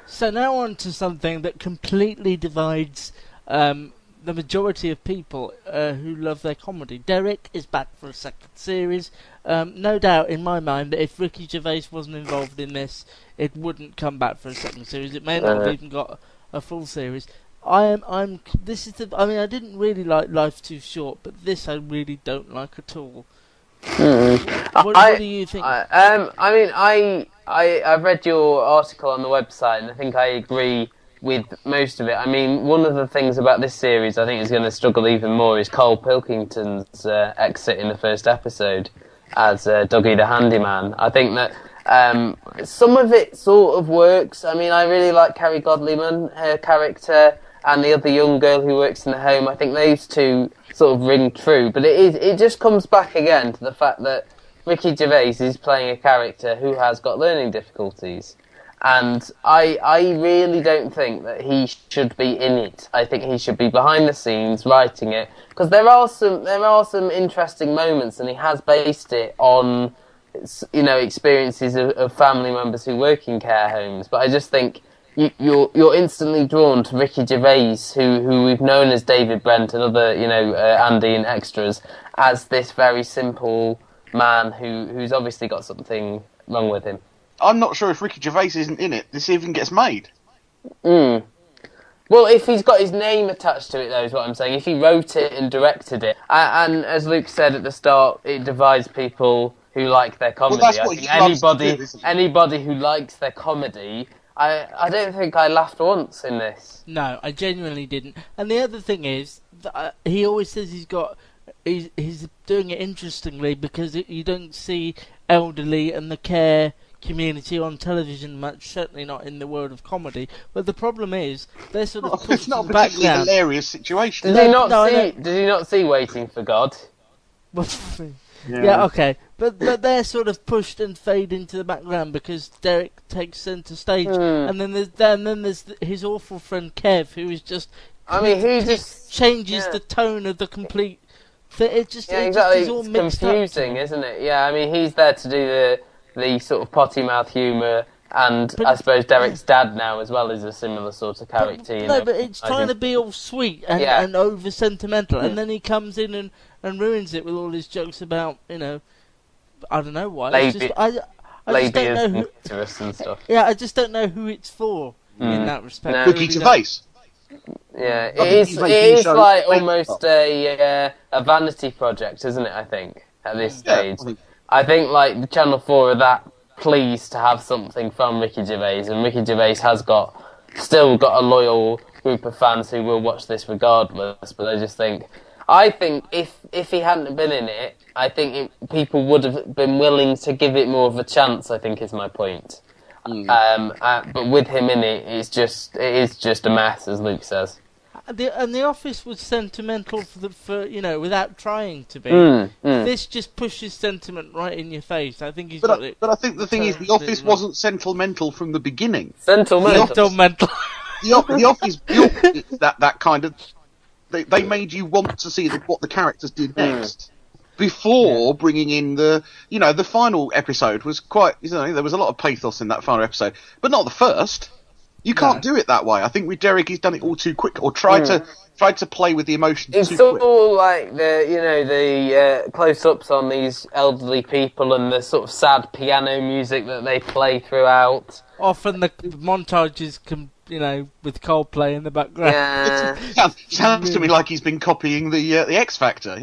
So now on to something that completely divides the majority of people who love their comedy. Derek is back for a second series. No doubt in my mind that if Ricky Gervais wasn't involved in this, it wouldn't come back for a second series. It may not have even got a full series. I didn't really like Life Too Short, but this I really don't like at all. What do you think? I've read your article on the website, and I think I agree with most of it. I mean, one of the things about this series I think is going to struggle even more is Cole Pilkington's exit in the first episode as Dougie the Handyman. I think that some of it sort of works. I mean, I really like Carrie Godlyman, her character, and the other young girl who works in the home. I think those two sort of ring true, but it just comes back again to the fact that Ricky Gervais is playing a character who has got learning difficulties. And I really don't think that he should be in it. I think he should be behind the scenes writing it, because there are some interesting moments, and he has based it on, you know, experiences of family members who work in care homes. But I just think you're instantly drawn to Ricky Gervais, who we've known as David Brent and other, you know, Andy and extras, as this very simple man who's obviously got something wrong with him. I'm not sure if Ricky Gervais isn't in it, this even gets made. Well, if he's got his name attached to it, though, is what I'm saying. If he wrote it and directed it, and as Luke said at the start, it divides people who like their comedy. Well, that's what anybody who likes their comedy, I don't think I laughed once in this. No, I genuinely didn't. And the other thing is, that, he always says he's doing it interestingly because you don't see elderly and the care community on television much, certainly not in the world of comedy. But the problem is they're sort of pushed it's not to the a particularly background. hilarious situation. Did you not see Waiting for God? Yeah, okay, but they're sort of pushed and fade into the background because Derek takes centre stage, and then there's his awful friend Kev, who is just changes the tone of the complete. It just is all it's mixed confusing, up. isn't it? Yeah, I mean, he's there to do the sort of potty mouth humour, and I suppose Derek's dad now as well is a similar sort of character. But it's trying to be all sweet and over sentimental, and then he comes in and ruins it with all his jokes about, you know, I don't know why. I just don't know who, and stuff. Yeah, I just don't know who it's for in that respect. No. Ricky Gervais. Yeah, it is like almost a vanity project, isn't it? I think at this stage, I think like the Channel 4 are that pleased to have something from Ricky Gervais, and Ricky Gervais has still got a loyal group of fans who will watch this regardless. But I think if he hadn't been in it, I think people would have been willing to give it more of a chance, I think is my point. But with him in it, it is just a mess, as Luke says. The Office was sentimental for without trying to be. This just pushes sentiment right in your face. I think But I think the thing is, The Office wasn't sentimental from the beginning. Sentimental. The Office built that kind of. They made you want to see what the characters did next. Before bringing in the final episode was quite, there was a lot of pathos in that final episode, but not the first. You can't do it that way. I think with Derek, he's done it all too quick, or tried to play with the emotions too quick. It's all like the close-ups on these elderly people and the sort of sad piano music that they play throughout. Often the montages with Coldplay in the background. Yeah. Sounds to me like he's been copying the X Factor,